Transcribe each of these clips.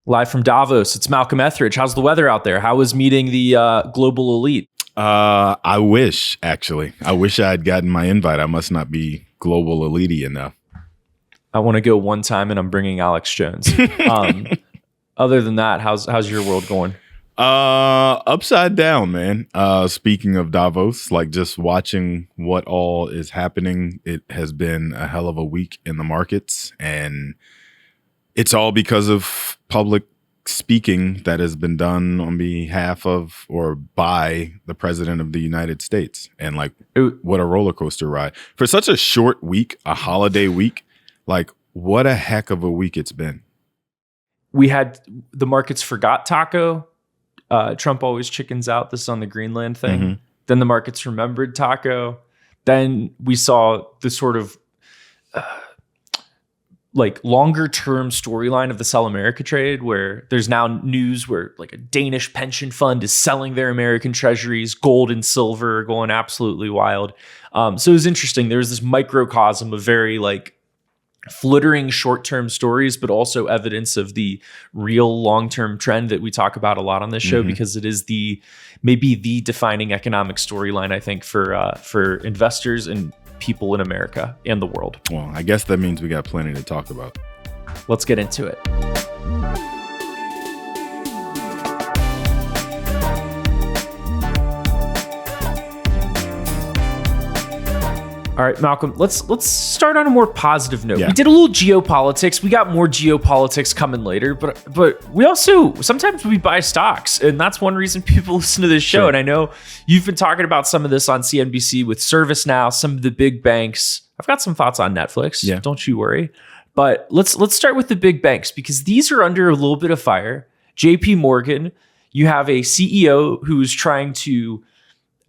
Live from Davos, it's Malcolm Ethridge. How's the weather out there? How was meeting the global elite? I wish I had gotten my invite. I must not be global elite enough. I want to go one time, and I'm bringing Alex Jones. Other than that, how's your world going? Upside down, man. Speaking of Davos, like just watching what all is happening, it has been a hell of a week in the markets, and it's all because of public speaking that has been done on behalf of or by the president of the United States. And like, what a roller coaster ride for such a short week, a holiday week. Like, what a heck of a week it's been. We had the markets forgot Taco. Trump always chickens out. This is on the Greenland thing. Mm-hmm. Then the markets remembered Taco. Then we saw the sort of like longer term storyline of the Sell America trade, where there's now news where like a Danish pension fund is selling their American treasuries, gold and silver, going absolutely wild. So it was interesting. There was this microcosm of very like flittering short-term stories, but also evidence of the real long-term trend that we talk about a lot on this show, because it is maybe the defining economic storyline, I think, for investors and people in America and the world. Well, I guess that means we got plenty to talk about. Let's get into it. All right, Malcolm, let's start on a more positive note. Yeah. We did a little geopolitics. We got more geopolitics coming later, but we also, sometimes we buy stocks, and that's one reason people listen to this show. Sure. And I know you've been talking about some of this on CNBC with ServiceNow, some of the big banks. I've got some thoughts on Netflix. Yeah. Don't you worry. But let's start with the big banks, because these are under a little bit of fire. JP Morgan, you have a CEO who's trying to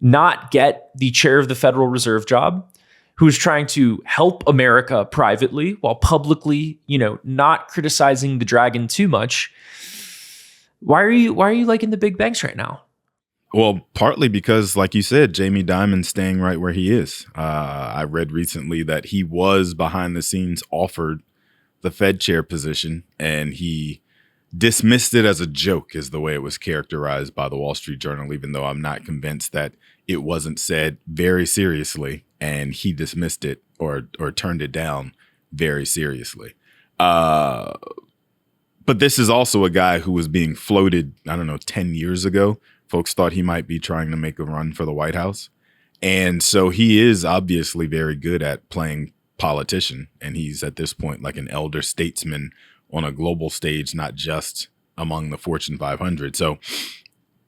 not get the chair of the Federal Reserve job, who's trying to help America privately while publicly, not criticizing the dragon too much. Why are you liking the big banks right now? Well, partly because, like you said, Jamie Dimon's staying right where he is. I read recently that he was behind the scenes offered the Fed chair position, and he dismissed it as a joke, is the way it was characterized by the Wall Street Journal, even though I'm not convinced that it wasn't said very seriously, and he dismissed it or turned it down very seriously. But this is also a guy who was being floated, 10 years ago. Folks thought he might be trying to make a run for the White House. And so he is obviously very good at playing politician, and he's at this point like an elder statesman on a global stage, not just among the Fortune 500. So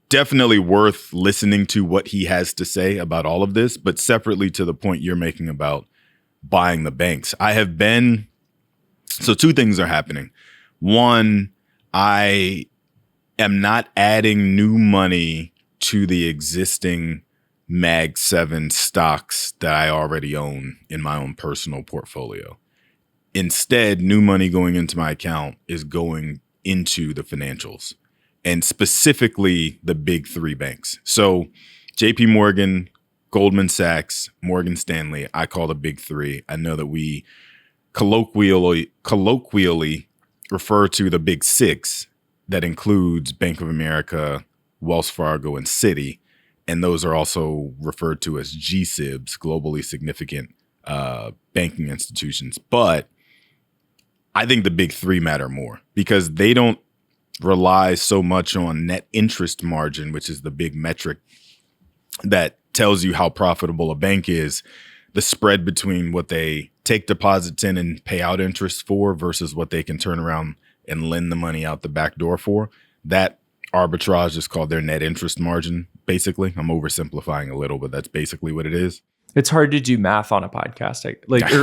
definitely worth listening to what he has to say about all of this, but separately to the point you're making about buying the banks. So two things are happening. One, I am not adding new money to the existing Mag 7 stocks that I already own in my own personal portfolio. Instead, new money going into my account is going into the financials, and specifically the big three banks. So JP Morgan, Goldman Sachs, Morgan Stanley, I call the big three. I know that we colloquially refer to the big six. That includes Bank of America, Wells Fargo, and Citi. And those are also referred to as GSIBs, globally significant banking institutions. But I think the big three matter more because they don't rely so much on net interest margin, which is the big metric that tells you how profitable a bank is. The spread between what they take deposits in and pay out interest for versus what they can turn around and lend the money out the back door for. That arbitrage is called their net interest margin, basically. I'm oversimplifying a little, but that's basically what it is. It's hard to do math on a podcast,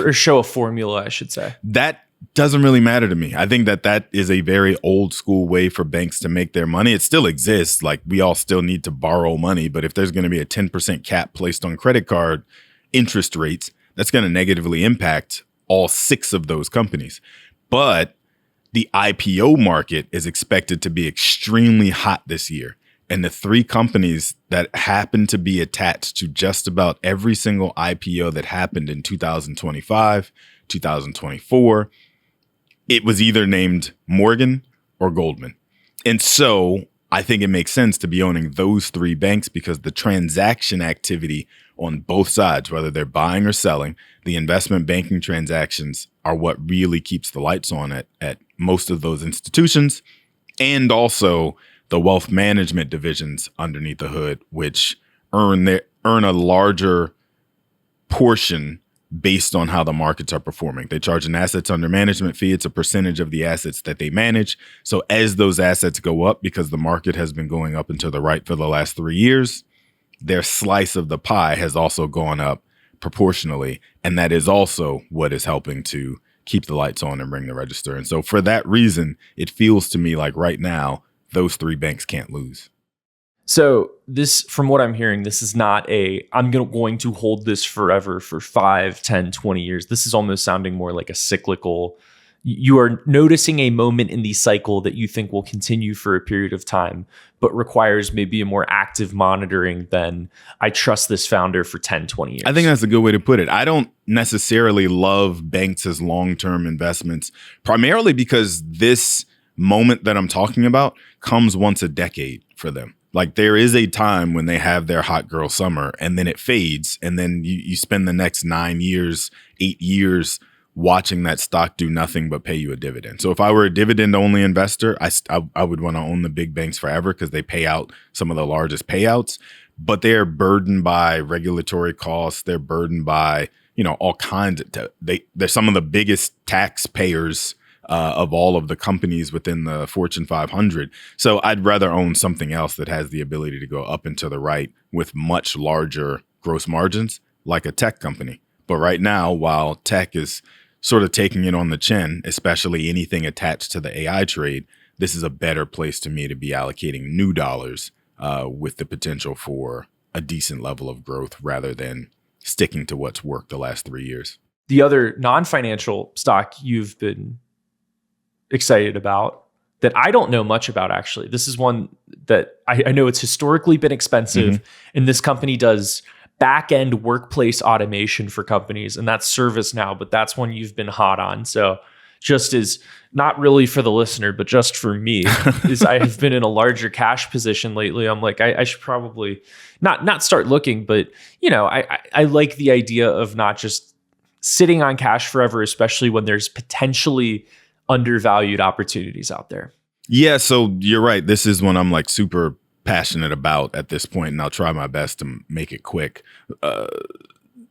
or show a formula, I should say. That doesn't really matter to me. I think that is a very old school way for banks to make their money. It still exists. Like, we all still need to borrow money, but if there's going to be a 10% cap placed on credit card interest rates, that's going to negatively impact all six of those companies. But the IPO market is expected to be extremely hot this year. And the three companies that happen to be attached to just about every single IPO that happened in 2025, 2024, it was either named Morgan or Goldman. And so I think it makes sense to be owning those three banks because the transaction activity on both sides, whether they're buying or selling, the investment banking transactions are what really keeps the lights on at most of those institutions, and also the wealth management divisions underneath the hood, which earn a larger portion based on how the markets are performing. They charge an assets under management fee. It's a percentage of the assets that they manage. So as those assets go up, because the market has been going up and to the right for the last 3 years, their slice of the pie has also gone up proportionally. And that is also what is helping to keep the lights on and ring the register. And so for that reason, it feels to me like right now, those three banks can't lose. So this, from what I'm hearing, this is not I'm going to hold this forever for 5, 10, 20 years. This is almost sounding more like a cyclical. You are noticing a moment in the cycle that you think will continue for a period of time, but requires maybe a more active monitoring than I trust this founder for 10, 20 years. I think that's a good way to put it. I don't necessarily love banks as long-term investments, primarily because this moment that I'm talking about comes once a decade for them. Like there is a time when they have their hot girl summer and then it fades. And then you spend the next 9 years, 8 years watching that stock do nothing but pay you a dividend. So if I were a dividend only investor, I would want to own the big banks forever because they pay out some of the largest payouts, but they're burdened by regulatory costs. They're burdened by, all kinds of, they're some of the biggest taxpayers of all of the companies within the Fortune 500. So I'd rather own something else that has the ability to go up and to the right with much larger gross margins, like a tech company. But right now, while tech is sort of taking it on the chin, especially anything attached to the AI trade, this is a better place to me to be allocating new dollars with the potential for a decent level of growth rather than sticking to what's worked the last 3 years. The other non-financial stock you've been excited about that I don't know much about, actually. This is one that I know it's historically been expensive, and this company does back-end workplace automation for companies, and that's ServiceNow, but that's one you've been hot on. So just as, not really for the listener, but just for me, is I have been in a larger cash position lately. I'm like, I should probably not start looking, but I like the idea of not just sitting on cash forever, especially when there's potentially undervalued opportunities out there. Yeah, so you're right. This is one I'm like super passionate about at this point, and I'll try my best to make it quick.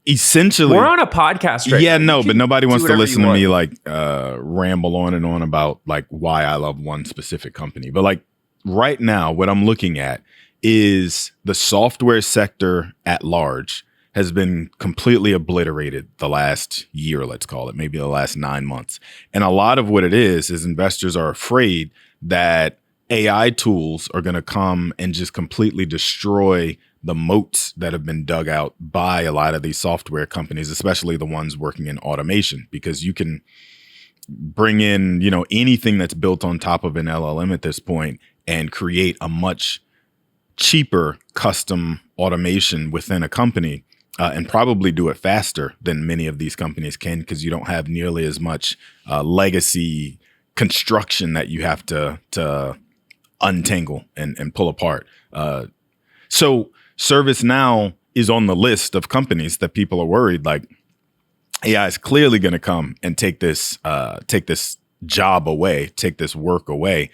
Essentially, we're on a podcast right yeah, now. no, but nobody wants to listen to me like ramble on and on about like why I love one specific company. But like right now, what I'm looking at is the software sector at large has been completely obliterated the last year, let's call it, maybe the last 9 months. And a lot of what it is investors are afraid that AI tools are going to come and just completely destroy the moats that have been dug out by a lot of these software companies, especially the ones working in automation, because you can bring in, anything that's built on top of an LLM at this point and create a much cheaper custom automation within a company. And probably do it faster than many of these companies can because you don't have nearly as much legacy construction that you have to untangle and pull apart. So ServiceNow is on the list of companies that people are worried like AI is clearly going to come and take this job away, take this work away,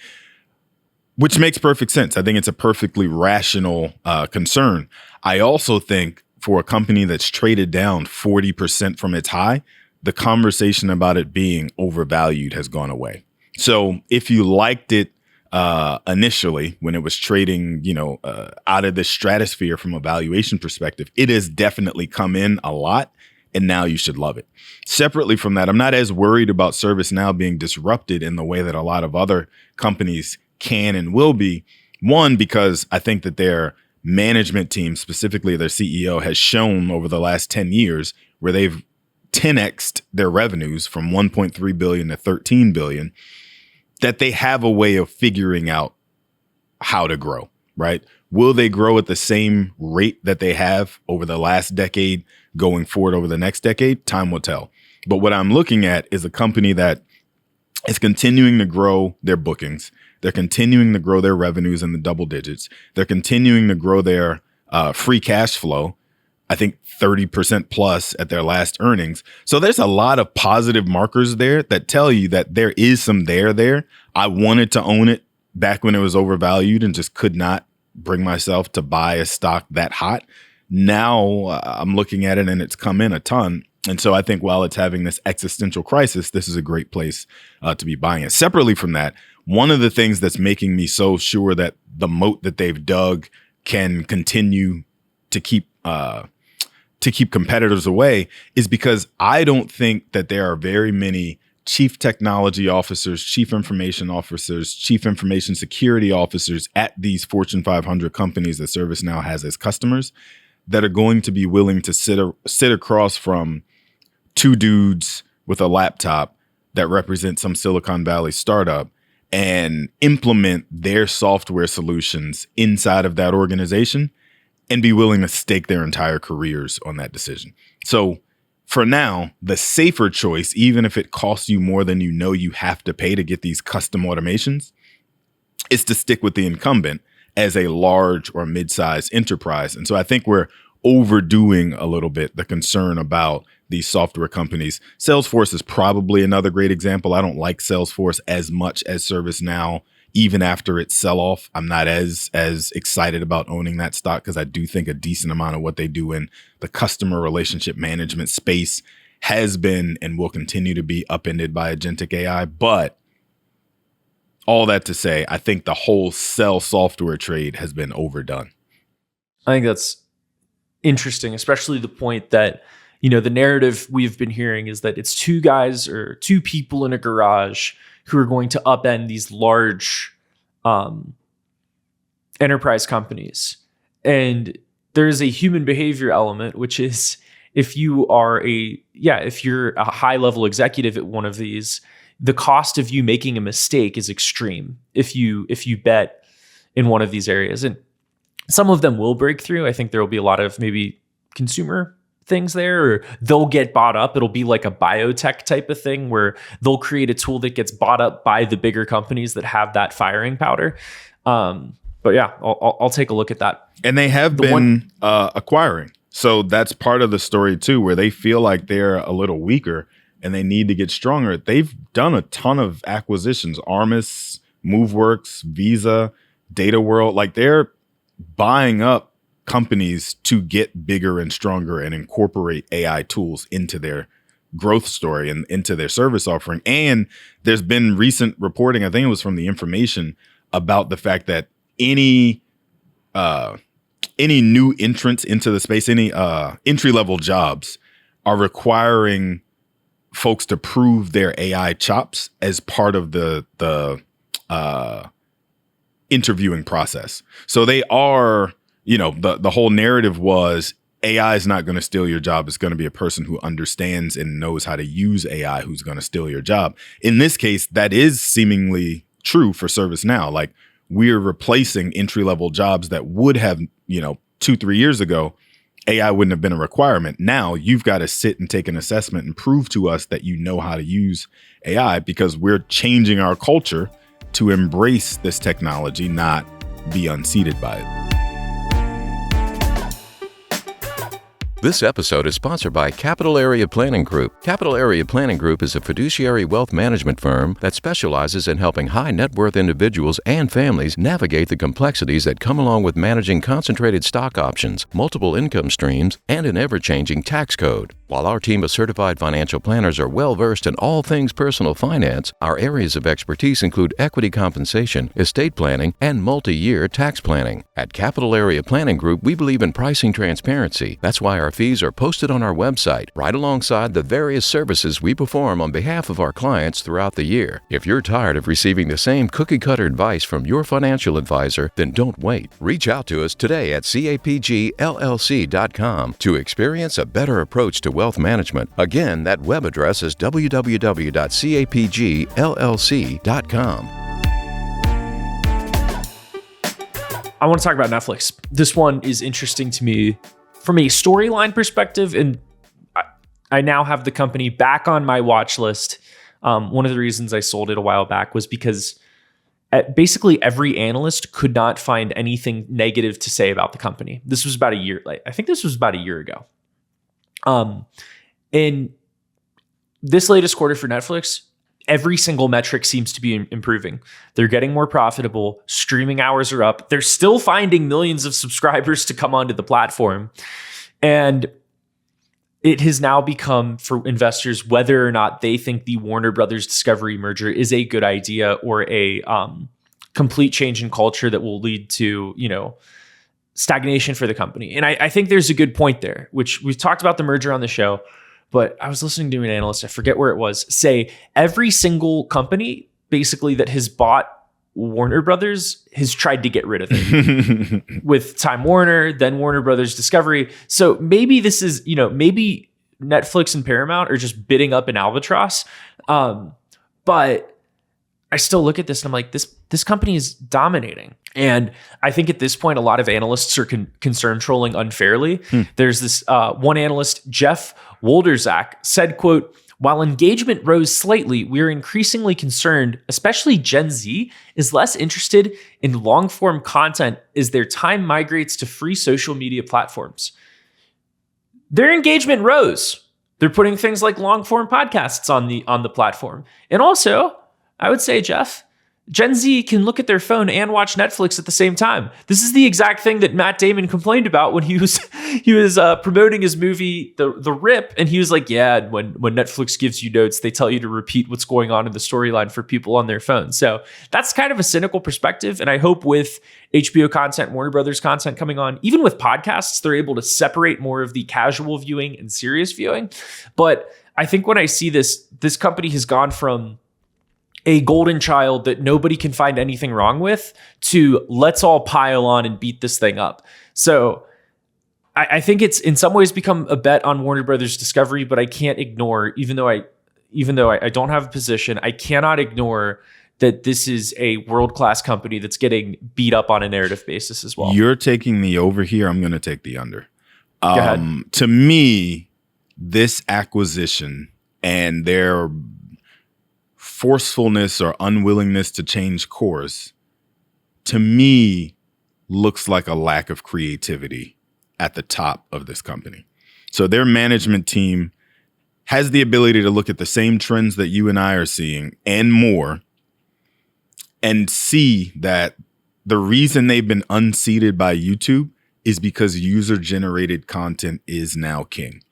which makes perfect sense. I think it's a perfectly rational concern. I also think for a company that's traded down 40% from its high, the conversation about it being overvalued has gone away. So if you liked it initially when it was trading, out of the stratosphere from a valuation perspective, it has definitely come in a lot, and now you should love it. Separately from that, I'm not as worried about ServiceNow being disrupted in the way that a lot of other companies can and will be. One, because I think that their management team, specifically their CEO, has shown over the last 10 years where they've 10x'd their revenues from 1.3 billion to 13 billion, that they have a way of figuring out how to grow, right? Will they grow at the same rate that they have over the last decade going forward over the next decade? Time will tell. But what I'm looking at is a company that is continuing to grow their bookings, They're continuing to grow their revenues in the double digits. They're continuing to grow their free cash flow, I think 30% plus at their last earnings. So there's a lot of positive markers there that tell you that there is some there. I wanted to own it back when it was overvalued and just could not bring myself to buy a stock that hot. Now I'm looking at it and it's come in a ton. And so I think while it's having this existential crisis, this is a great place to be buying it. Separately from that, one of the things that's making me so sure that the moat that they've dug can continue to keep competitors away is because I don't think that there are very many chief technology officers, chief information officers, chief information security officers at these Fortune 500 companies that ServiceNow has as customers that are going to be willing to sit across from two dudes with a laptop that represent some Silicon Valley startup and implement their software solutions inside of that organization and be willing to stake their entire careers on that decision. So for now, the safer choice, even if it costs you more than you know you have to pay to get these custom automations, is to stick with the incumbent as a large or mid-sized enterprise. And so I think we're overdoing a little bit the concern about these software companies. Salesforce is probably another great example. I don't like Salesforce as much as ServiceNow. Even after its sell-off, I'm not as excited about owning that stock because I do think a decent amount of what they do in the customer relationship management space has been and will continue to be upended by agentic AI. But all that to say, I think the whole sell software trade has been overdone. I think that's interesting, especially the point that, the narrative we've been hearing is that it's two guys or two people in a garage who are going to upend these large enterprise companies. And there is a human behavior element, which is if you're a high level executive at one of these, the cost of you making a mistake is extreme if you bet in one of these areas. And some of them will break through. I think there will be a lot of maybe consumer things there, or they'll get bought up. It'll be like a biotech type of thing where they'll create a tool that gets bought up by the bigger companies that have that firing powder. But yeah, I'll take a look at that. And they have been acquiring. So that's part of the story too, where they feel like they're a little weaker and they need to get stronger. They've done a ton of acquisitions, Armis, MoveWorks, Visa, Data World. Like they're buying up companies to get bigger and stronger and incorporate AI tools into their growth story and into their service offering. And there's been recent reporting, I think it was from The Information, about the fact that any new entrants into the space, any entry-level jobs are requiring folks to prove their AI chops as part of the interviewing process. So they are, the whole narrative was AI is not going to steal your job. It's going to be a person who understands and knows how to use AI who's going to steal your job. In this case, that is seemingly true for ServiceNow. Like we're replacing entry-level jobs that would have, 2-3 years ago, AI wouldn't have been a requirement. Now you've got to sit and take an assessment and prove to us that you know how to use AI because we're changing our culture to embrace this technology, not be unseated by it. This episode is sponsored by Capital Area Planning Group. Capital Area Planning Group is a fiduciary wealth management firm that specializes in helping high net worth individuals and families navigate the complexities that come along with managing concentrated stock options, multiple income streams, and an ever-changing tax code. While our team of certified financial planners are well-versed in all things personal finance, our areas of expertise include equity compensation, estate planning, and multi-year tax planning. At Capital Area Planning Group, we believe in pricing transparency. That's why our fees are posted on our website, right alongside the various services we perform on behalf of our clients throughout the year. If you're tired of receiving the same cookie-cutter advice from your financial advisor, then don't wait. Reach out to us today at capgllc.com to experience a better approach to wealth management. Again, that web address is www.capgllc.com. I want to talk about Netflix. This one is interesting to me from a storyline perspective, and I now have the company back on my watch list. One of the reasons I sold it a while back was because basically every analyst could not find anything negative to say about the company. This was about a year. I think this was about a year ago. In this latest quarter for Netflix, every single metric seems to be improving. They're getting more profitable. Streaming hours are up. They're still finding millions of subscribers to come onto the platform. And it has now become, for investors, whether or not they think the Warner Brothers Discovery merger is a good idea or a complete change in culture that will lead to, stagnation for the company. And I think there's a good point there, which we've talked about the merger on the show, but I was listening to an analyst, I forget where it was, say every single company basically that has bought Warner Brothers has tried to get rid of it with Time Warner, then Warner Brothers Discovery. So maybe this is, maybe Netflix and Paramount are just bidding up an albatross. But I still look at this and I'm like, this company is dominating. And I think at this point, a lot of analysts are concern trolling unfairly. There's this one analyst, Jeff Wolderzak, said, quote, "While engagement rose slightly, we are increasingly concerned, especially Gen Z, is less interested in long-form content as their time migrates to free social media platforms." Their engagement rose. They're putting things like long-form podcasts on the platform. And also, I would say, Jeff, Gen Z can look at their phone and watch Netflix at the same time. This is the exact thing that Matt Damon complained about when he was promoting his movie, The Rip, and he was like, "Yeah, when Netflix gives you notes, they tell you to repeat what's going on in the storyline for people on their phone." So that's kind of a cynical perspective, and I hope with HBO content, Warner Brothers content coming on, even with podcasts, they're able to separate more of the casual viewing and serious viewing. But I think when I see this company has gone from a golden child that nobody can find anything wrong with to let's all pile on and beat this thing up. So I think it's in some ways become a bet on Warner Brothers Discovery, but I can't ignore, even though I don't have a position, I cannot ignore that this is a world-class company that's getting beat up on a narrative basis as well. You're taking the over here. I'm going to take the under. Go ahead. To me, this acquisition and their forcefulness or unwillingness to change course, to me, looks like a lack of creativity at the top of this company. So their management team has the ability to look at the same trends that you and I are seeing and more and see that the reason they've been unseated by YouTube is because user-generated content is now king.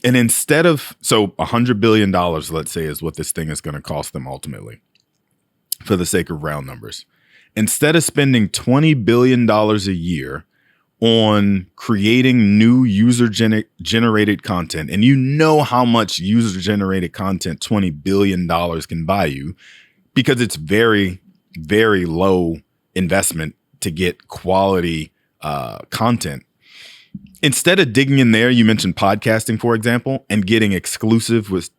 And instead of, so $100 billion, let's say, is what this thing is going to cost them ultimately, for the sake of round numbers. Instead of spending $20 billion a year on creating new user-generated content, and you know how much user-generated content $20 billion can buy you, because it's very, very low investment to get quality content. Instead of digging in there, you mentioned podcasting, for example, and getting exclusives with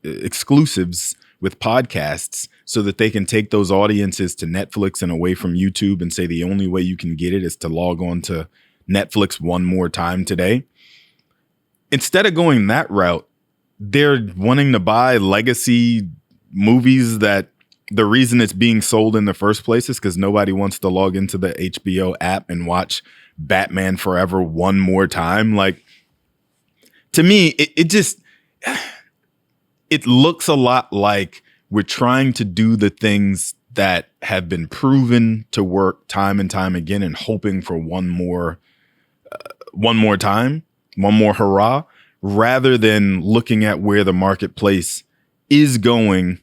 podcasts so that they can take those audiences to Netflix and away from YouTube and say the only way you can get it is to log on to Netflix one more time today. Instead of going that route, they're wanting to buy legacy movies that the reason it's being sold in the first place is because nobody wants to log into the HBO app and watch Batman Forever one more time. Like, to me, it looks a lot like we're trying to do the things that have been proven to work time and time again and hoping for one more time, one more hurrah, rather than looking at where the marketplace is going,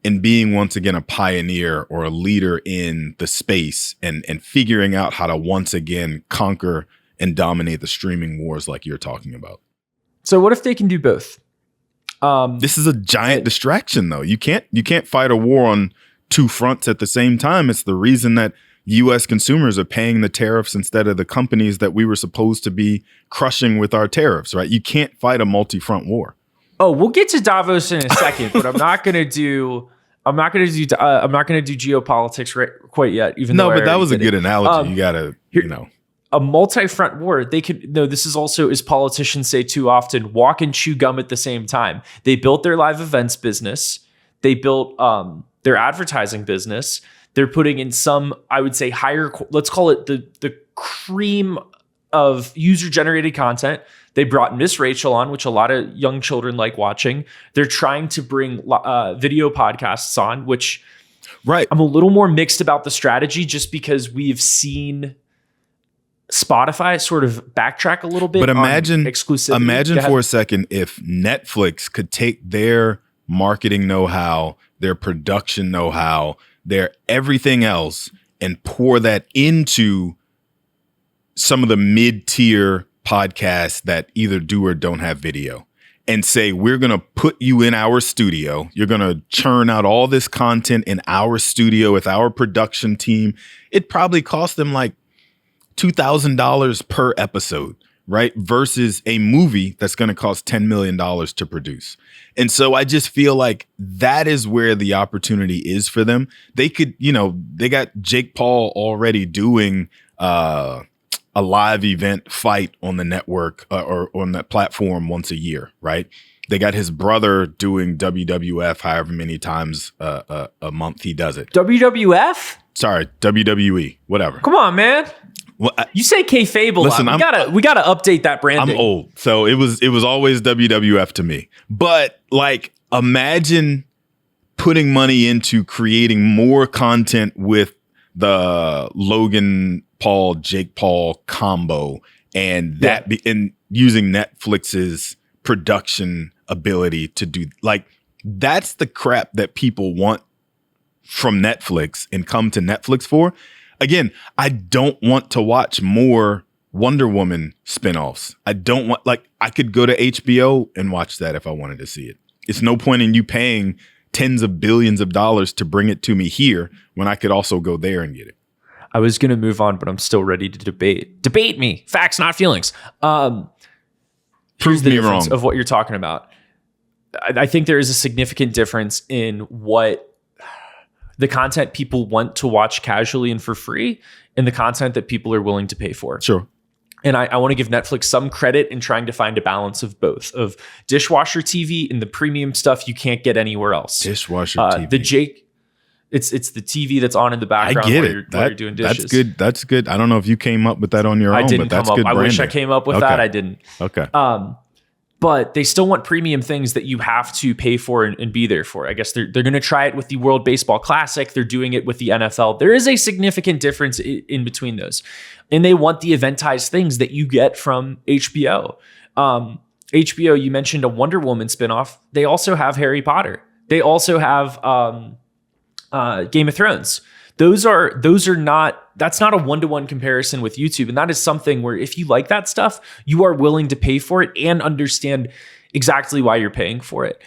and being once again a pioneer or a leader in the space and figuring out how to once again conquer and dominate the streaming wars like you're talking about. So what if they can do both? This is a giant distraction, though. You can't fight a war on two fronts at the same time. It's the reason that U.S. consumers are paying the tariffs instead of the companies that we were supposed to be crushing with our tariffs, right? You can't fight a multi-front war. Oh, we'll get to Davos in a second, but I'm not going to do geopolitics quite yet. Even though but that was a good analogy. You gotta, a multi-front war. They could this is also, as politicians say too often, walk and chew gum at the same time. They built their live events business. They built their advertising business. They're putting in some, I would say, higher, let's call it the cream of user-generated content. They brought Miss Rachel on, which a lot of young children like watching. They're trying to bring video podcasts on, which I'm a little more mixed about the strategy, just because we've seen Spotify sort of backtrack a little bit. But imagine exclusivity. Imagine for a second if Netflix could take their marketing know-how, their production know-how, their everything else, and pour that into some of the mid-tier podcasts that either do or don't have video, and say, we're going to put you in our studio. You're going to churn out all this content in our studio with our production team. It probably cost them like $2,000 per episode, right? Versus a movie that's going to cost $10 million to produce. And so I just feel like that is where the opportunity is for them. They could, they got Jake Paul already doing a live event fight on the network or on that platform once a year, right? They got his brother doing WWF however many times a month he does it. WWF? Sorry, WWE, whatever. Come on, man. Well, you say kayfabe a lot. We gotta update that branding. I'm old, so it was always WWF to me. But like, imagine putting money into creating more content with the Logan Paul, Jake Paul combo, and and using Netflix's production ability to do, like, that's the crap that people want from Netflix and come to Netflix for. Again, I don't want to watch more Wonder Woman spinoffs. I don't want, like, I could go to HBO and watch that if I wanted to see it. It's no point in you paying tens of billions of dollars to bring it to me here when I could also go there and get it. I was going to move on, but I'm still ready to debate. Debate me. Facts, not feelings. Prove me wrong of what you're talking about. I think there is a significant difference in what the content people want to watch casually and for free and the content that people are willing to pay for. Sure. And I want to give Netflix some credit in trying to find a balance of both, of dishwasher TV and the premium stuff you can't get anywhere else. Dishwasher TV. The Jake, it's the TV that's on in the background while you're doing dishes. That's good. That's good. I don't know if you came up with that on your own, but that's good branding. I wish I came up with that. I didn't. Okay. But they still want premium things that you have to pay for and be there for. I guess they're going to try it with the World Baseball Classic. They're doing it with the NFL. There is a significant difference in between those. And they want the eventized things that you get from HBO. HBO, you mentioned a Wonder Woman spinoff. They also have Harry Potter. They also have Game of Thrones. That's not a one-to-one comparison with YouTube. And that is something where if you like that stuff, you are willing to pay for it and understand exactly why you're paying for it.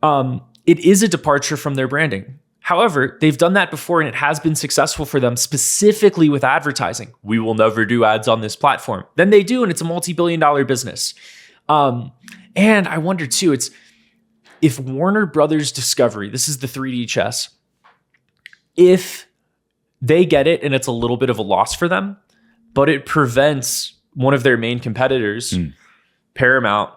It is a departure from their branding. However, they've done that before and it has been successful for them, specifically with advertising. We will never do ads on this platform. Then they do, and it's a multi-billion-dollar business. And I wonder too, if Warner Brothers Discovery, this is the 3D chess, if they get it and it's a little bit of a loss for them, but it prevents one of their main competitors, Paramount,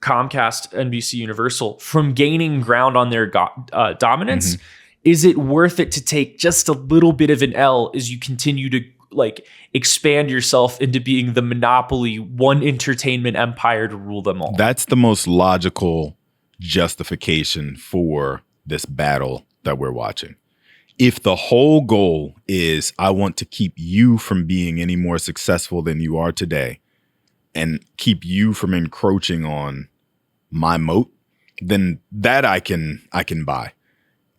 Comcast, NBC Universal, from gaining ground on their dominance. Mm-hmm. Is it worth it to take just a little bit of an L as you continue to expand yourself into being the monopoly, one entertainment empire to rule them all? That's the most logical justification for this battle that we're watching. If the whole goal is I want to keep you from being any more successful than you are today and keep you from encroaching on my moat, then that I can buy.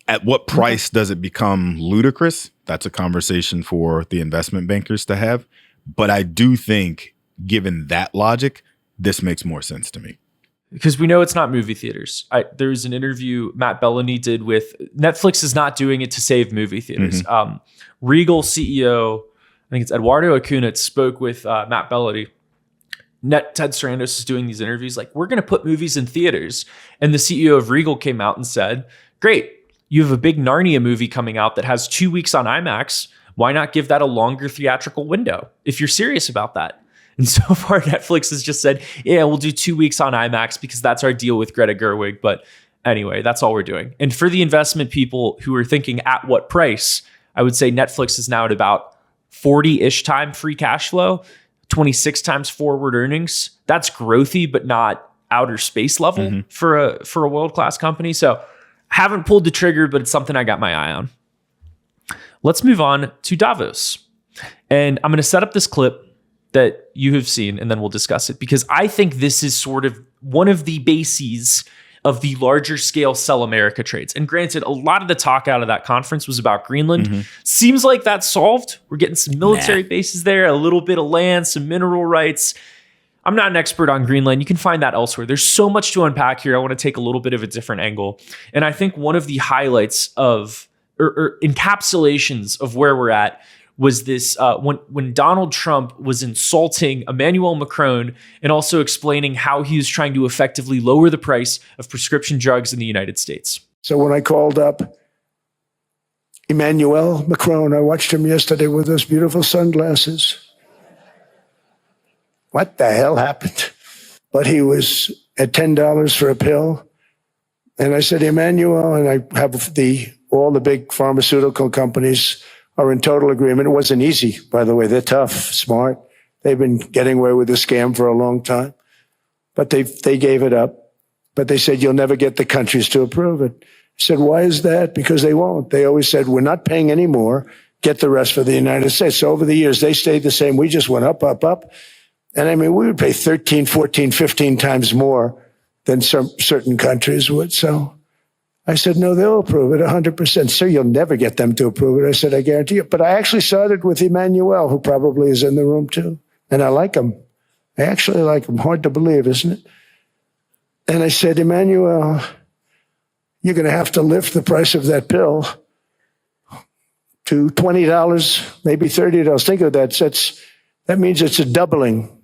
At what price does it become ludicrous? That's a conversation for the investment bankers to have. But I do think, given that logic, this makes more sense to me. Because we know it's not movie theaters. There's an interview Matt Bellamy did with Netflix is not doing it to save movie theaters. Mm-hmm. Regal CEO, I think it's Eduardo Acunha, spoke with Matt Bellamy. Ted Sarandos is doing these interviews like, we're going to put movies in theaters. And the CEO of Regal came out and said, great, you have a big Narnia movie coming out that has 2 weeks on IMAX. Why not give that a longer theatrical window if you're serious about that? And so far, Netflix has just said, yeah, we'll do 2 weeks on IMAX because that's our deal with Greta Gerwig. But anyway, that's all we're doing. And for the investment people who are thinking at what price, I would say Netflix is now at about 40-ish time free cash flow, 26 times forward earnings. That's growthy, but not outer space level for a world-class company. So haven't pulled the trigger, but it's something I got my eye on. Let's move on to Davos. And I'm going to set up this clip that you have seen, and then we'll discuss it, because I think this is sort of one of the bases of the larger scale Sell America trades. And granted, a lot of the talk out of that conference was about Greenland. Seems like that's solved. We're getting some military bases there, a little bit of land, some mineral rights. I'm not an expert on Greenland. You can find that elsewhere. There's so much to unpack here. I want to take a little bit of a different angle. And I think one of the highlights of, or encapsulations of where we're at, was this when Donald Trump was insulting Emmanuel Macron and also explaining how he was trying to effectively lower the price of prescription drugs in the United States. So when I called up Emmanuel Macron, I watched him yesterday with those beautiful sunglasses. What the hell happened? But he was at $10 for a pill. And I said, Emmanuel, and I have all the big pharmaceutical companies are in total agreement. It wasn't easy, by the way. They're tough, smart. They've been getting away with the scam for a long time. But they gave it up. But they said, you'll never get the countries to approve it. I said, why is that? Because they won't. They always said, we're not paying any more. Get the rest for the United States. So over the years, they stayed the same. We just went up, up, up. And I mean, we would pay 13, 14, 15 times more than some certain countries would. So I said, no, they'll approve it 100%. Sir, you'll never get them to approve it. I said, I guarantee you. But I actually started with Emmanuel, who probably is in the room too. And I like him. I actually like him. Hard to believe, isn't it? And I said, Emmanuel, you're going to have to lift the price of that pill to $20, maybe $30. Think of that. That means it's a doubling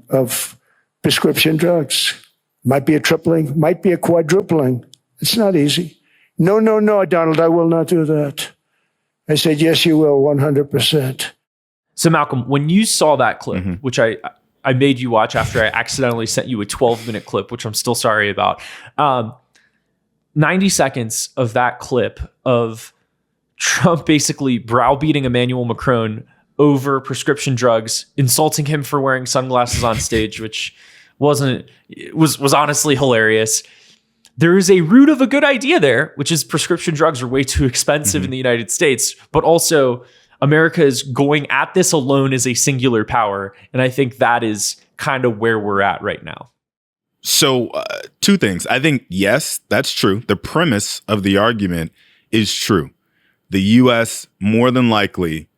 of prescription drugs. Might be a tripling, might be a quadrupling. It's not easy. No, Donald, I will not do that. I said, yes, you will, 100%. So Malcolm, when you saw that clip, which I made you watch after I accidentally sent you a 12-minute clip, which I'm still sorry about, 90 seconds of that clip of Trump basically browbeating Emmanuel Macron over prescription drugs, insulting him for wearing sunglasses on stage, which was honestly hilarious. There is a root of a good idea there, which is prescription drugs are way too expensive in the United States, but also America is going at this alone as a singular power. And I think that is kind of where we're at right now. So two things. I think, yes, that's true. The premise of the argument is true. The U.S. more than likely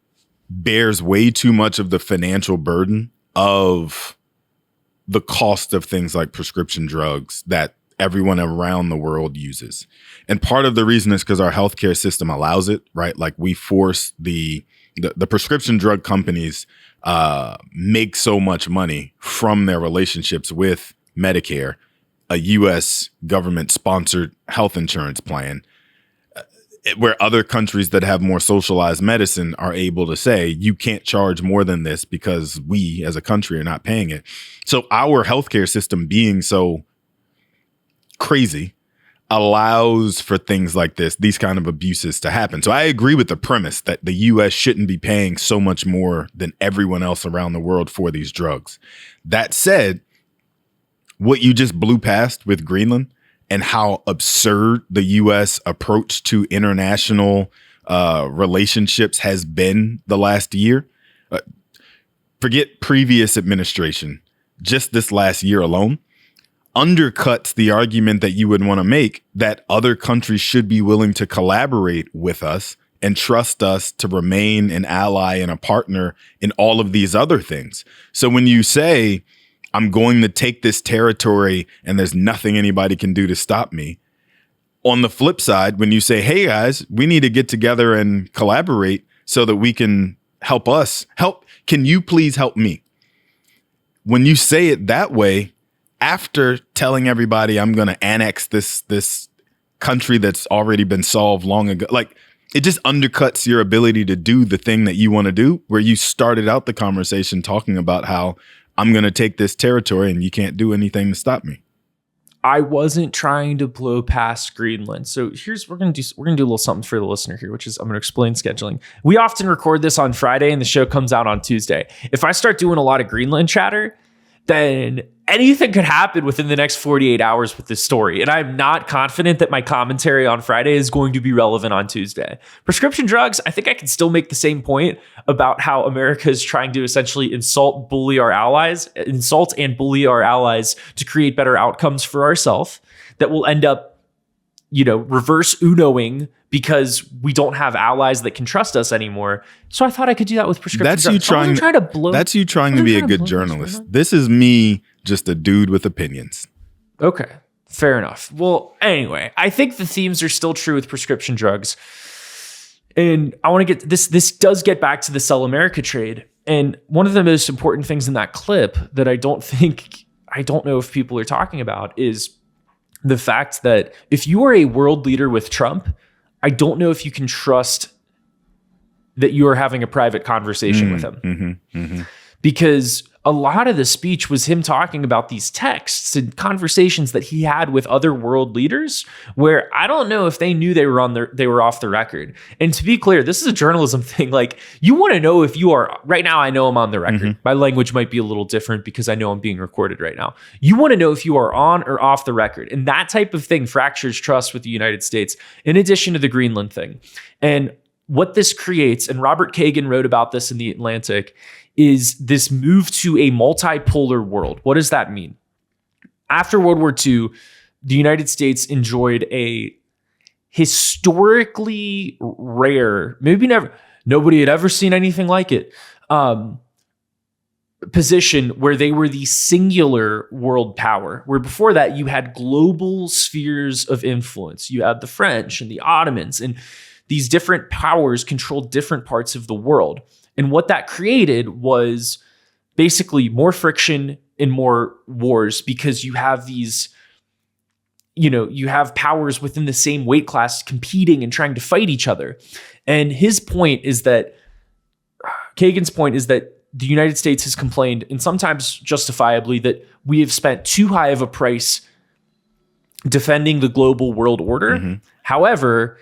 bears way too much of the financial burden of the cost of things like prescription drugs that everyone around the world uses. And part of the reason is because our healthcare system allows it, right? Like we force the prescription drug companies make so much money from their relationships with Medicare, a U.S. government-sponsored health insurance plan, where other countries that have more socialized medicine are able to say, you can't charge more than this because we as a country are not paying it. So our healthcare system being so crazy allows for things like this, these kind of abuses to happen. So I agree with the premise that the U.S. shouldn't be paying so much more than everyone else around the world for these drugs. That said, what you just blew past with Greenland and how absurd the U.S. approach to international relationships has been the last year. Forget previous administration, just this last year alone, undercuts the argument that you would want to make that other countries should be willing to collaborate with us and trust us to remain an ally and a partner in all of these other things. So when you say, I'm going to take this territory and there's nothing anybody can do to stop me. On the flip side, when you say, hey guys, we need to get together and collaborate so that we can help us help. Can you please help me? When you say it that way, after telling everybody I'm going to annex this country that's already been solved long ago, like it just undercuts your ability to do the thing that you want to do, where you started out the conversation talking about how I'm going to take this territory and you can't do anything to stop me. I wasn't trying to blow past Greenland. So we're gonna do a little something for the listener here, which is I'm gonna explain scheduling. We often record this on Friday and the show comes out on Tuesday. If I start doing a lot of Greenland chatter, then anything could happen within the next 48 hours with this story. And I'm not confident that my commentary on Friday is going to be relevant on Tuesday. Prescription drugs, I think I can still make the same point about how America is trying to essentially insult and bully our allies to create better outcomes for ourselves that will end up, reverse Unoing because we don't have allies that can trust us anymore. So I thought I could do that with prescription drugs. That's you trying to be a good journalist. This is me, just a dude with opinions. Okay, fair enough. Well, anyway, I think the themes are still true with prescription drugs. And I want to get this does get back to the Sell America trade. And one of the most important things in that clip that I don't know if people are talking about is the fact that if you are a world leader with Trump, I don't know if you can trust that you are having a private conversation with him. Because a lot of the speech was him talking about these texts and conversations that he had with other world leaders where I don't know if they knew they were off the record. And to be clear, this is a journalism thing. Like, you want to know if you are right now. I know I'm on the record. My language might be a little different because I know I'm being recorded right now. You want to know if you are on or off the record. And that type of thing fractures trust with the United States, in addition to the Greenland thing. And what this creates, and Robert Kagan wrote about this in The Atlantic, is this move to a multipolar world. What does that mean? After World War II, the United States enjoyed a historically rare, nobody had ever seen anything like it, position where they were the singular world power, where before that you had global spheres of influence. You had the French and the Ottomans, and these different powers controlled different parts of the world. And what that created was basically more friction and more wars, because you have these, you have powers within the same weight class competing and trying to fight each other. And Kagan's point is that the United States has complained, and sometimes justifiably, that we have spent too high of a price defending the global world order. However,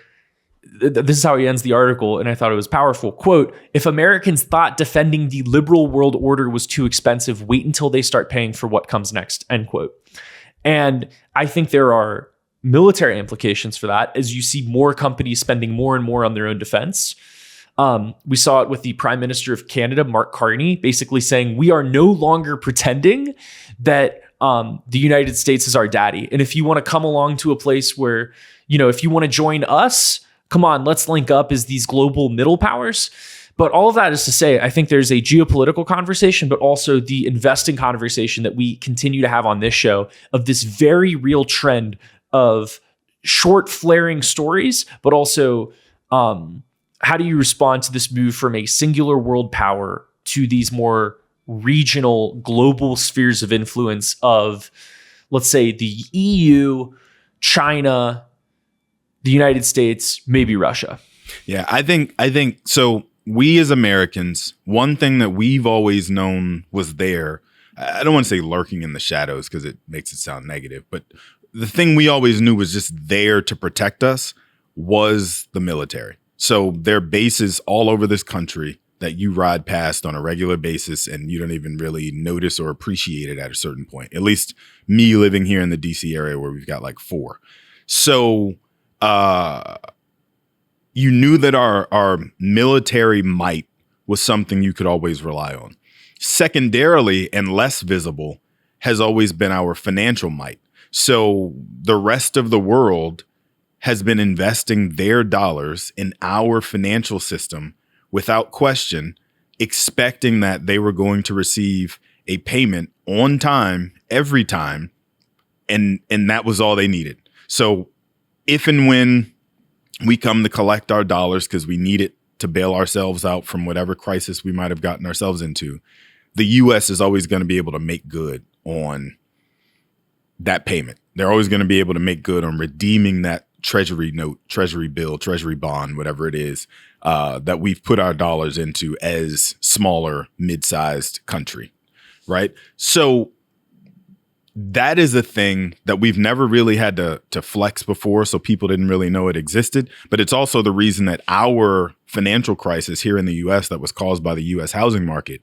this is how he ends the article, and I thought it was powerful. Quote, "If Americans thought defending the liberal world order was too expensive, wait until they start paying for what comes next," end quote. And I think there are military implications for that, as you see more companies spending more and more on their own defense. We saw it with the Prime Minister of Canada, Mark Carney, basically saying, we are no longer pretending that the United States is our daddy. And if you want to come along to a place where, if you want to join us, come on, let's link up as these global middle powers. But all of that is to say, I think there's a geopolitical conversation, but also the investing conversation that we continue to have on this show, of this very real trend of short flaring stories, but also how do you respond to this move from a singular world power to these more regional global spheres of influence of, let's say, the EU, China, the United States, maybe Russia. Yeah, I think so. We as Americans, one thing that we've always known was there. I don't want to say lurking in the shadows because it makes it sound negative, but the thing we always knew was just there to protect us was the military. So there are bases all over this country that you ride past on a regular basis and you don't even really notice or appreciate it at a certain point. At least me living here in the DC area where we've got like 4. So you knew that our military might was something you could always rely on. Secondarily, and less visible, has always been our financial might. So the rest of the world has been investing their dollars in our financial system without question, expecting that they were going to receive a payment on time, every time, and that was all they needed. So if and when we come to collect our dollars because we need it to bail ourselves out from whatever crisis we might have gotten ourselves into, the U.S. is always going to be able to make good on that payment. They're always going to be able to make good on redeeming that treasury note, treasury bill, treasury bond, whatever it is, that we've put our dollars into as smaller, mid-sized country, right? So that is a thing that we've never really had to flex before, so people didn't really know it existed. But it's also the reason that our financial crisis here in the U.S. that was caused by the U.S. housing market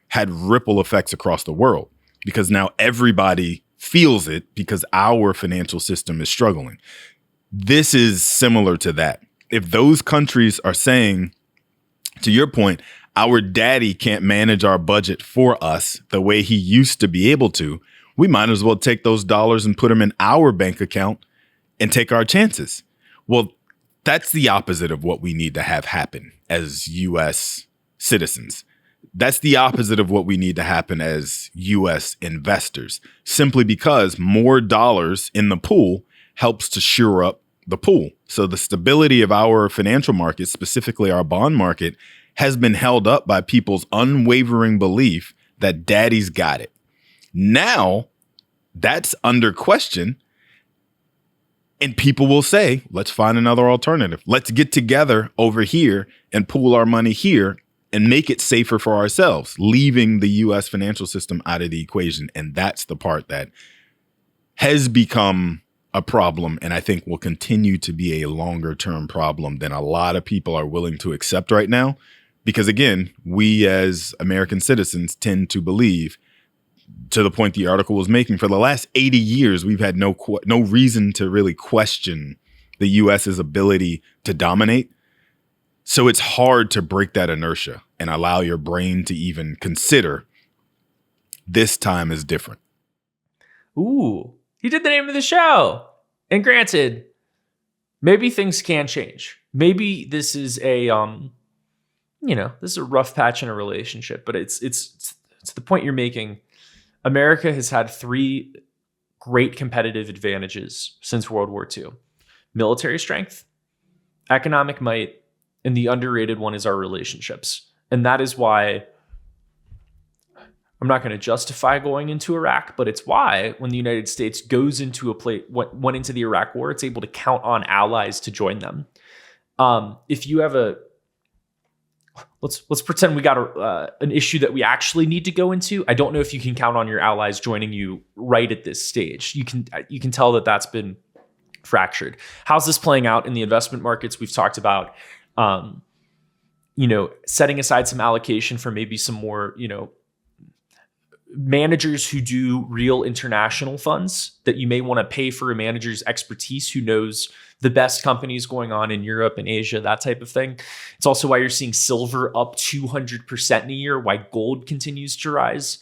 had ripple effects across the world, because now everybody feels it because our financial system is struggling. This is similar to that. If those countries are saying, to your point, our daddy can't manage our budget for us the way he used to be able to, we might as well take those dollars and put them in our bank account and take our chances. Well, that's the opposite of what we need to have happen as U.S. citizens. That's the opposite of what we need to happen as U.S. investors, simply because more dollars in the pool helps to shore up the pool. So the stability of our financial market, specifically our bond market, has been held up by people's unwavering belief that daddy's got it. Now that's under question, and people will say, let's find another alternative. Let's get together over here and pool our money here and make it safer for ourselves, leaving the U.S. financial system out of the equation. And that's the part that has become a problem, and I think will continue to be a longer term problem than a lot of people are willing to accept right now. Because again, we as American citizens tend to believe, to the point the article was making, for the last 80 years, we've had no reason to really question the U.S.'s ability to dominate. So it's hard to break that inertia and allow your brain to even consider this time is different. Ooh, he did the name of the show. And granted, maybe things can change. Maybe this is a, this is a rough patch in a relationship, but it's the point you're making. America has had 3 great competitive advantages since World War II: military strength, economic might, and the underrated one is our relationships. And that is why I'm not going to justify going into Iraq, but it's why when the United States goes into went into the Iraq war, it's able to count on allies to join them. If you have let's pretend we got an issue that we actually need to go into. I don't know if you can count on your allies joining you right at this stage. You can tell that that's been fractured. How's this playing out in the investment markets? We've talked about, setting aside some allocation for maybe some more, managers who do real international funds, that you may want to pay for a manager's expertise who knows the best companies going on in Europe and Asia, that type of thing. It's also why you're seeing silver up 200% in a year, why gold continues to rise.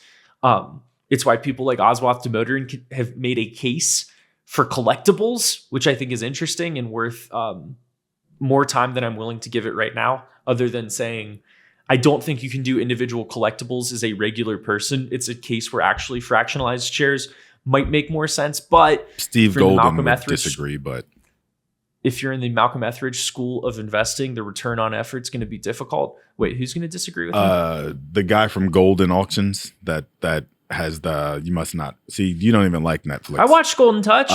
It's why people like Oswath Damodaran have made a case for collectibles, which I think is interesting and worth more time than I'm willing to give it right now, other than saying, I don't think you can do individual collectibles as a regular person. It's a case where actually fractionalized shares might make more sense. But Steve Golden would disagree, but if you're in the Malcolm Ethridge school of investing, the return on effort is going to be difficult. Wait, who's going to disagree with him? The guy from Golden Auctions that has you must not see. You don't even like Netflix. I watched Golden Touch.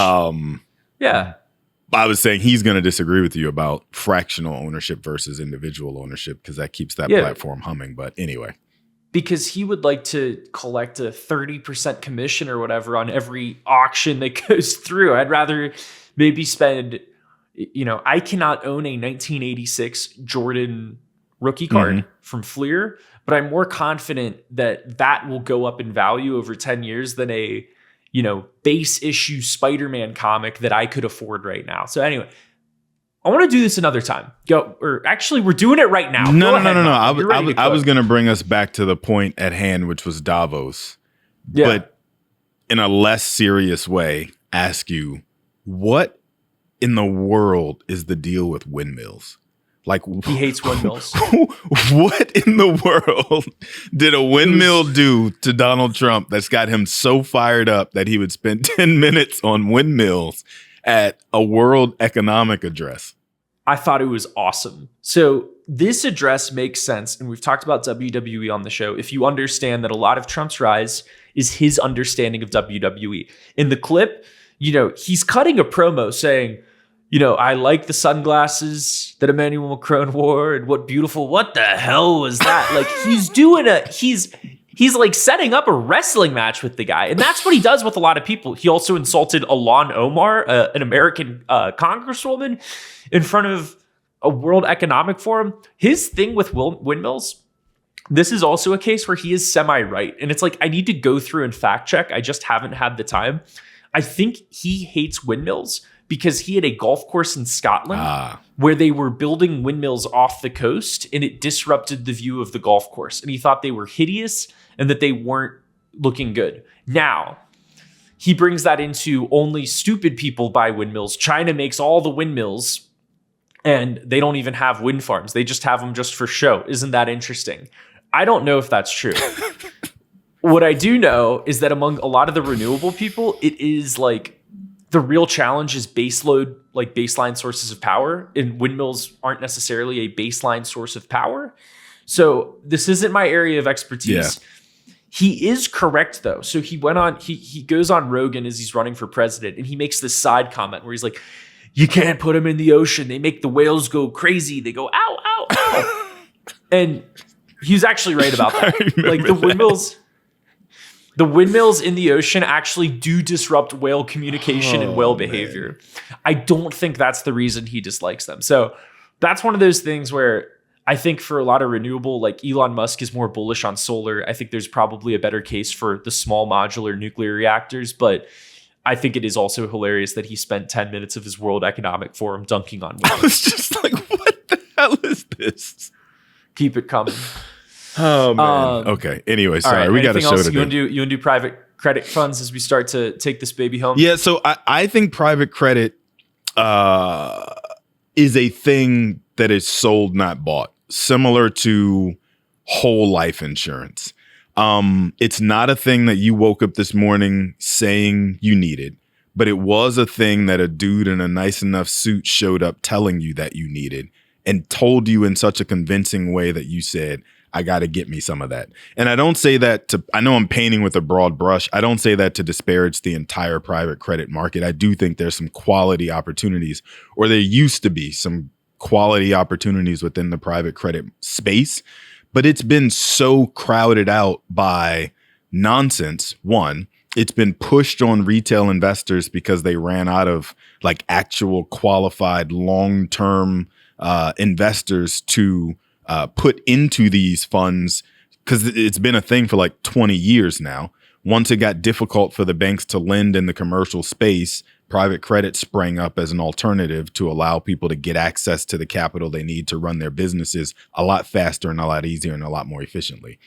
Yeah. I was saying he's going to disagree with you about fractional ownership versus individual ownership, because that keeps that platform humming. But anyway, because he would like to collect a 30% commission or whatever on every auction that goes through. I'd rather maybe spend, I cannot own a 1986 Jordan rookie card from Fleer, but I'm more confident that will go up in value over 10 years than a base issue Spider-Man comic that I could afford right now. So anyway, I want to do this another time. We're doing it right now. No. I was going to bring us back to the point at hand, which was Davos. Yeah. But in a less serious way, ask you, what in the world is the deal with windmills? Like, he hates windmills. What in the world did a windmill do to Donald Trump that's got him so fired up that he would spend 10 minutes on windmills at a World Economic Address? I thought it was awesome. So this address makes sense, and we've talked about WWE on the show, if you understand that a lot of Trump's rise is his understanding of WWE. In the clip, he's cutting a promo saying, I like the sunglasses that Emmanuel Macron wore, and what the hell was that? Like, he's He's like setting up a wrestling match with the guy. And that's what he does with a lot of people. He also insulted Ilhan Omar, an American congresswoman, in front of a World Economic Forum. His thing with windmills, this is also a case where he is semi-right. And it's like, I need to go through and fact check. I just haven't had the time. I think he hates windmills because he had a golf course in Scotland where they were building windmills off the coast, and it disrupted the view of the golf course. And he thought they were hideous and that they weren't looking good. Now, he brings that into only stupid people buy windmills. China makes all the windmills, and they don't even have wind farms. They just have them just for show. Isn't that interesting? I don't know if that's true. What I do know is that among a lot of the renewable people, it is like the real challenge is baseload, like baseline sources of power, and windmills aren't necessarily a baseline source of power. So this isn't my area of expertise. Yeah. He is correct though. So he went on, he goes on Rogan as he's running for president, and he makes this side comment where he's like, you can't put them in the ocean. They make the whales go crazy. They go, ow, ow, ow. And he's actually right about that. Like the windmills in the ocean actually do disrupt whale communication and whale behavior. Man. I don't think that's the reason he dislikes them. So that's one of those things where I think for a lot of renewable, like Elon Musk is more bullish on solar. I think there's probably a better case for the small modular nuclear reactors, but I think it is also hilarious that he spent 10 minutes of his World Economic Forum dunking on windmills. I was just like, what the hell is this? Keep it coming. Oh man. Okay. Anyway, sorry, right, we got a show to do. You want to do private credit funds as we start to take this baby home? Yeah. So I think private credit is a thing that is sold, not bought, similar to whole life insurance. It's not a thing that you woke up this morning saying you needed, but it was a thing that a dude in a nice enough suit showed up telling you that you needed and told you in such a convincing way that you said, I got to get me some of that. And I don't say that I know I'm painting with a broad brush. I don't say that to disparage the entire private credit market. I do think there's some quality opportunities, or there used to be some quality opportunities within the private credit space, but it's been so crowded out by nonsense. One, it's been pushed on retail investors because they ran out of like actual qualified long-term investors to put into these funds, because it's been a thing for like 20 years now. Once it got difficult for the banks to lend in the commercial space, private credit sprang up as an alternative to allow people to get access to the capital they need to run their businesses a lot faster and a lot easier and a lot more efficiently.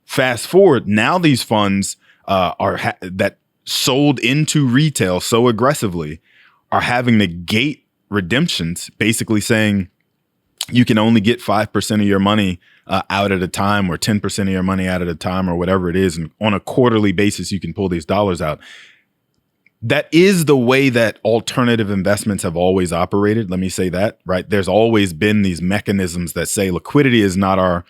Fast forward, now these funds that sold into retail so aggressively are having to gate redemptions, basically saying, you can only get 5% of your money out at a time, or 10% of your money out at a time, or whatever it is. And on a quarterly basis, you can pull these dollars out. That is the way that alternative investments have always operated. Let me say that, right? There's always been these mechanisms that say liquidity is not our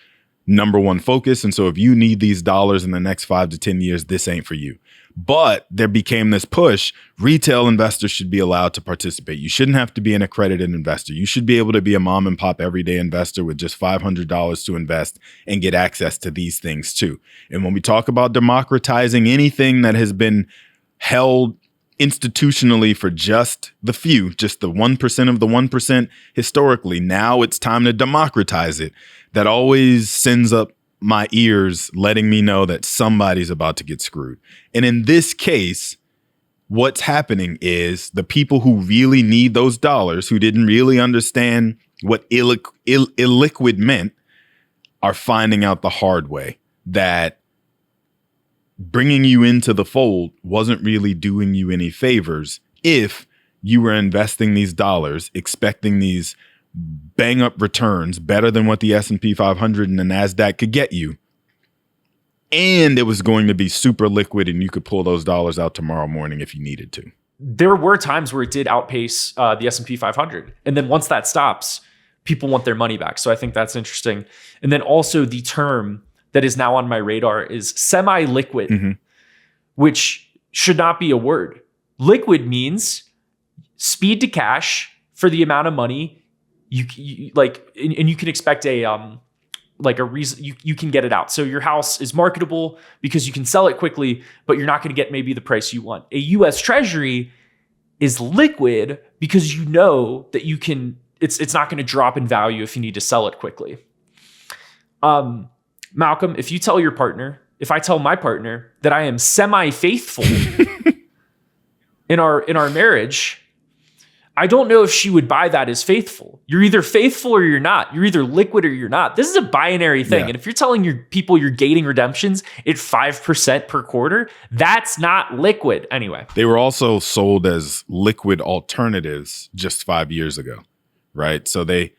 number one focus. And so if you need these dollars in the next 5 to 10 years, this ain't for you. But there became this push. Retail investors should be allowed to participate. You shouldn't have to be an accredited investor. You should be able to be a mom and pop everyday investor with just $500 to invest and get access to these things too. And when we talk about democratizing anything that has been held institutionally for just the few, just the 1% of the 1% historically, now it's time to democratize it. That always sends up my ears, letting me know that somebody's about to get screwed. And in this case, what's happening is the people who really need those dollars, who didn't really understand what illiquid meant, are finding out the hard way that bringing you into the fold wasn't really doing you any favors if you were investing these dollars, expecting these bang up returns better than what the S&P 500 and the NASDAQ could get you. And it was going to be super liquid, and you could pull those dollars out tomorrow morning if you needed to. There were times where it did outpace the S&P 500. And then once that stops, people want their money back. So I think that's interesting. And then also the term that is now on my radar is semi-liquid, which should not be a word. Liquid means speed to cash for the amount of money you like, and you can expect a like a reason you can get it out. So your house is marketable because you can sell it quickly, but you're not going to get maybe the price you want. A US Treasury is liquid because you know that you can, it's not going to drop in value if you need to sell it quickly. Malcolm, if I tell my partner that I am semi-faithful in our marriage, I don't know if she would buy that as faithful. You're either faithful or you're not. You're either liquid or you're not. This is a binary thing. Yeah. And if you're telling your people you're gating redemptions at 5% per quarter, that's not liquid anyway. They were also sold as liquid alternatives just 5 years ago, right? So they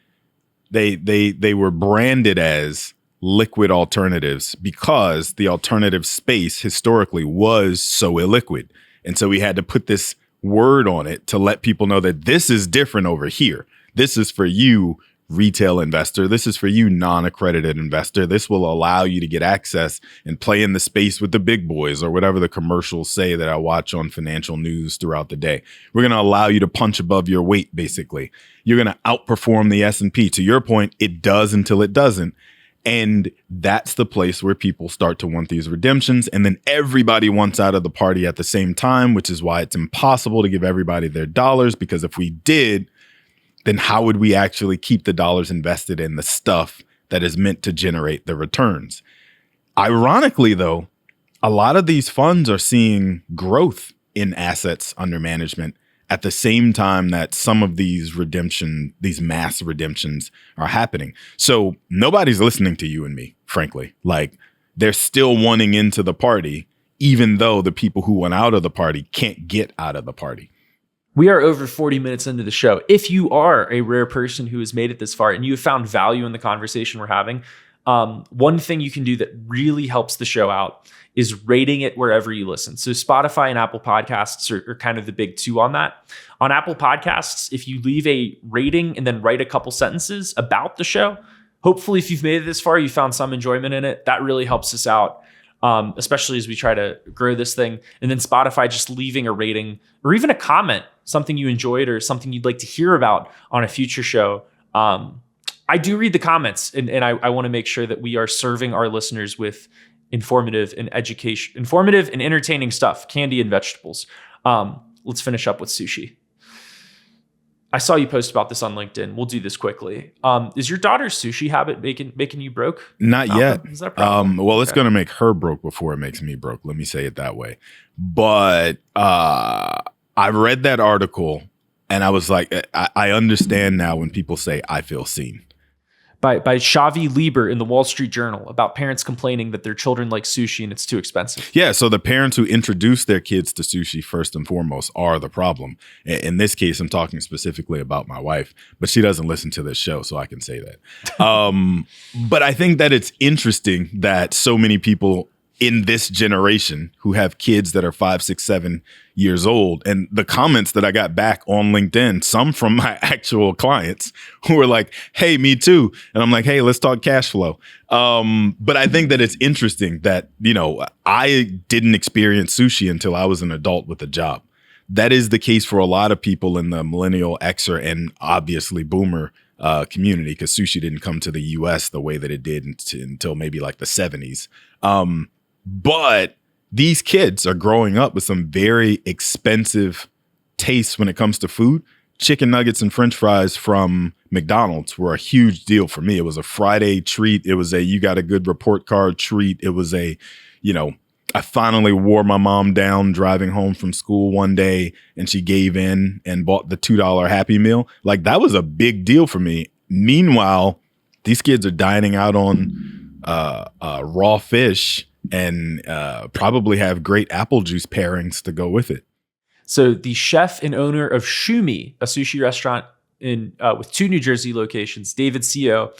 were branded as liquid alternatives because the alternative space historically was so illiquid. And so we had to put this word on it to let people know that this is different over here. This is for you, retail investor. This is for you, non-accredited investor. This will allow you to get access and play in the space with the big boys, or whatever the commercials say that I watch on financial news throughout the day. We're going to allow you to punch above your weight, basically. You're going to outperform the S&P. To your point, it does until it doesn't. And that's the place where people start to want these redemptions. And then everybody wants out of the party at the same time, which is why it's impossible to give everybody their dollars. Because if we did, then how would we actually keep the dollars invested in the stuff that is meant to generate the returns? Ironically, though, a lot of these funds are seeing growth in assets under management at the same time that some of these mass redemptions are happening. So nobody's listening to you and me, frankly. Like, they're still wanting into the party, even though the people who want out of the party can't get out of the party. We are over 40 minutes into the show. If you are a rare person who has made it this far and you have found value in the conversation we're having, one thing you can do that really helps the show out is rating it wherever you listen. So Spotify and Apple Podcasts are kind of the big two on that. On Apple Podcasts, if you leave a rating and then write a couple sentences about the show, hopefully if you've made it this far, you found some enjoyment in it. That really helps us out, especially as we try to grow this thing. And then Spotify, just leaving a rating or even a comment, something you enjoyed or something you'd like to hear about on a future show. I do read the comments, and I want to make sure that we are serving our listeners with informative and entertaining stuff, candy and vegetables. Let's finish up with sushi. I saw you post about this on LinkedIn. We'll do this quickly. Is your daughter's sushi habit making you broke? Not yet. Is that a problem? Well, it's going to make her broke before it makes me broke. Let me say it that way. But I read that article and I was like, I understand now when people say I feel seen. By Xavi Lieber in the Wall Street Journal about parents complaining that their children like sushi and it's too expensive. Yeah, so the parents who introduce their kids to sushi first and foremost are the problem. In this case, I'm talking specifically about my wife, but she doesn't listen to this show, so I can say that. But I think that it's interesting that so many people in this generation who have kids that are 5, 6, 7 years old. And the comments that I got back on LinkedIn, some from my actual clients who were like, hey, me too. And I'm like, hey, let's talk cash flow. But I think that it's interesting that, I didn't experience sushi until I was an adult with a job. That is the case for a lot of people in the millennial, Xer, and obviously boomer community, because sushi didn't come to the US the way that it did until maybe like the 70s. But these kids are growing up with some very expensive tastes when it comes to food. Chicken nuggets and French fries from McDonald's were a huge deal for me. It was a Friday treat. It was a you got a good report card treat. It was a, I finally wore my mom down driving home from school one day and she gave in and bought the $2 Happy Meal. Like, that was a big deal for me. Meanwhile, these kids are dining out on raw fish and probably have great apple juice pairings to go with it. So the chef and owner of Shumi, a sushi restaurant with 2 New Jersey locations, David Seo,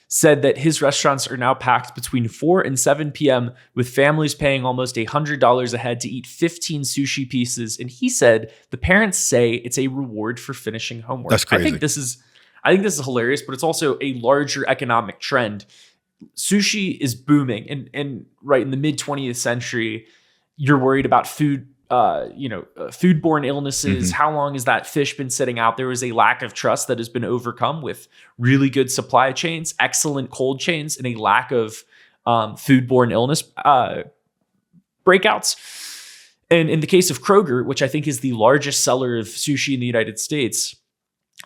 said that his restaurants are now packed between 4 and 7 p.m. with families paying almost $100 a head to eat 15 sushi pieces. And he said the parents say it's a reward for finishing homework. That's crazy. I think this is hilarious, but it's also a larger economic trend. Sushi is booming, and right in the mid 20th century, you're worried about food foodborne illnesses. How long has that fish been sitting out? There is a lack of trust that has been overcome with really good supply chains, excellent cold chains, and a lack of foodborne illness breakouts. And in the case of Kroger, which I think is the largest seller of sushi in the United States,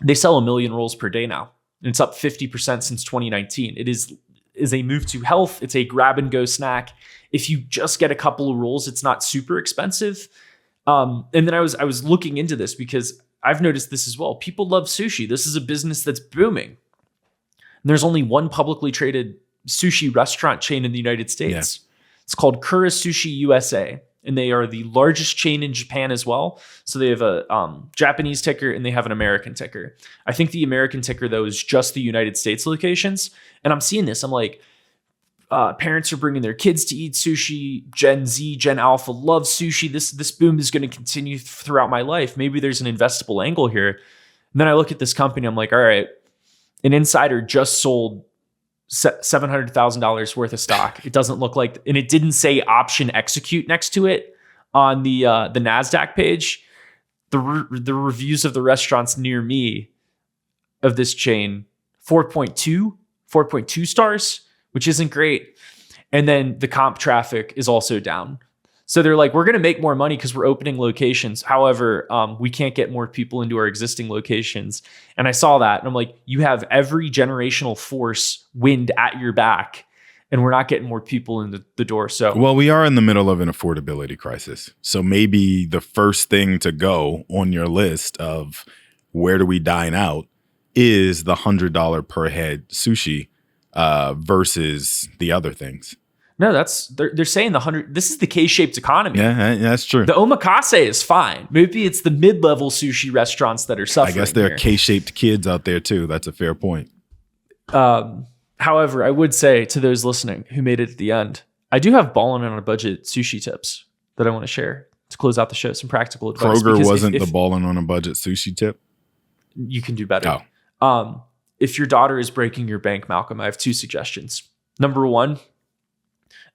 they sell 1 million rolls per day now. And it's up 50% since 2019. It is a move to health. It's a grab and go snack. If you just get a couple of rolls, it's not super expensive. And then I was looking into this because I've noticed this as well. People love sushi. This is a business that's booming. And there's only one publicly traded sushi restaurant chain in the United States. Yeah. It's called Kura Sushi USA. And they are the largest chain in Japan as well. So they have a Japanese ticker and they have an American ticker. I think the American ticker, though, is just the United States locations. And I'm seeing this. I'm like, parents are bringing their kids to eat sushi. Gen Z, Gen Alpha loves sushi. This boom is going to continue throughout my life. Maybe there's an investable angle here. And then I look at this company. I'm like, all right, an insider just sold $700,000 worth of stock. It doesn't look like, and it didn't say option execute next to it on the NASDAQ page. The reviews of the restaurants near me of this chain, 4.2 stars, which isn't great. And then the comp traffic is also down. So they're like, we're going to make more money because we're opening locations. However, we can't get more people into our existing locations. And I saw that and I'm like, you have every generational force wind at your back and we're not getting more people in the door. So, well, we are in the middle of an affordability crisis. So maybe the first thing to go on your list of where do we dine out is the $100 per head sushi versus the other things. No, they're saying the 100. This is the K-shaped economy. Yeah, that's true. The omakase is fine. Maybe it's the mid-level sushi restaurants that are suffering. I guess there are K-shaped kids out there too. That's a fair point. However, I would say to those listening who made it at the end, I do have ballin' on a budget sushi tips that I want to share to close out the show. Some practical advice. Kroger wasn't the ballin' on a budget sushi tip. You can do better. Oh. If your daughter is breaking your bank, Malcolm, I have 2 suggestions. Number 1.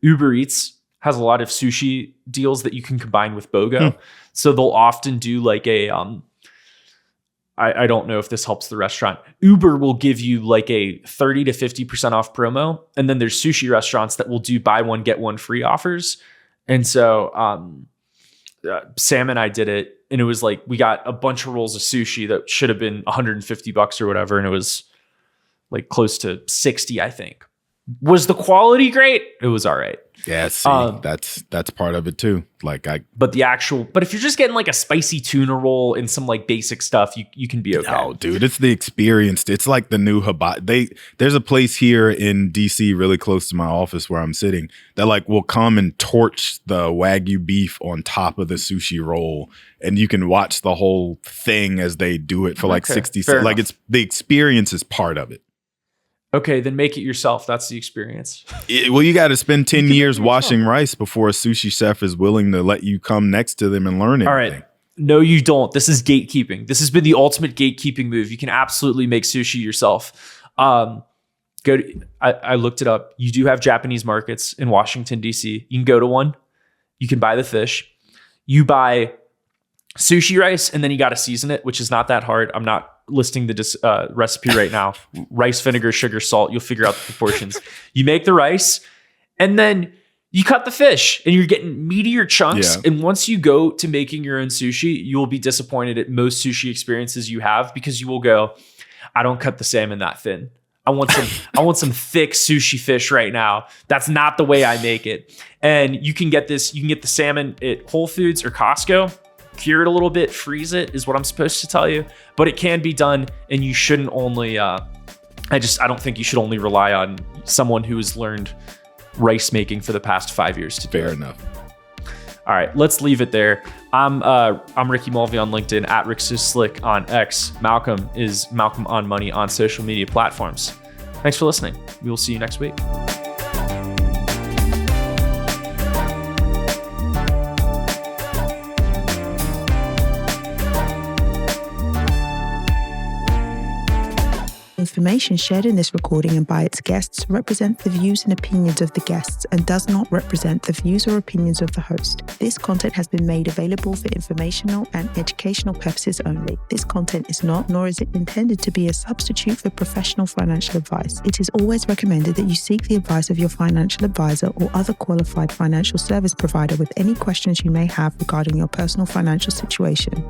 Uber Eats has a lot of sushi deals that you can combine with BOGO. So they'll often do like a, I don't know if this helps the restaurant. Uber will give you like a 30 to 50% off promo. And then there's sushi restaurants that will do buy one, get one free offers. And so Sam and I did it. And it was like, we got a bunch of rolls of sushi that should have been $150 or whatever. And it was like close to 60, I think. Was the quality great? It was all right. Yeah, see, that's part of it too. But if you're just getting like a spicy tuna roll and some like basic stuff, you can be okay. No, dude, it's the experience. It's like the new hibachi. There's a place here in DC, really close to my office where I'm sitting, that like will come and torch the Wagyu beef on top of the sushi roll, and you can watch the whole thing as they do it for like 60 seconds. Like it's the experience is part of it. Okay, then make it yourself. That's the experience. Well, you got to spend 10 years washing rice before a sushi chef is willing to let you come next to them and learn anything. All right. No, you don't. This is gatekeeping. This has been the ultimate gatekeeping move. You can absolutely make sushi yourself. I looked it up. You do have Japanese markets in Washington, D.C. You can go to one. You can buy the fish. You buy sushi rice, and then you got to season it, which is not that hard. I'm not listing the recipe right now. Rice, vinegar, sugar, salt. You'll figure out the proportions. You make the rice, and then you cut the fish, and you're getting meatier chunks. Yeah. And once you go to making your own sushi, you will be disappointed at most sushi experiences you have, because you will go, I don't cut the salmon that thin. I want some thick sushi fish right now. That's not the way I make it. And you can get this. You can get the salmon at Whole Foods or Costco. Cure it a little bit, freeze it is what I'm supposed to tell you, but it can be done, and you shouldn't only I don't think you should only rely on someone who has learned rice making for the past 5 years to do it. Fair enough. All right, let's leave it there. I'm Ricky Mulvey on LinkedIn, at Rick Slick on X. Malcolm is Malcolm on Money on social media platforms. Thanks for listening. We will see you next week. information shared in this recording and by its guests represent the views and opinions of the guests and does not represent the views or opinions of the host. This content has been made available for informational and educational purposes only. This content is not, nor is it intended to be a substitute for professional financial advice. It is always recommended that you seek the advice of your financial advisor or other qualified financial service provider with any questions you may have regarding your personal financial situation.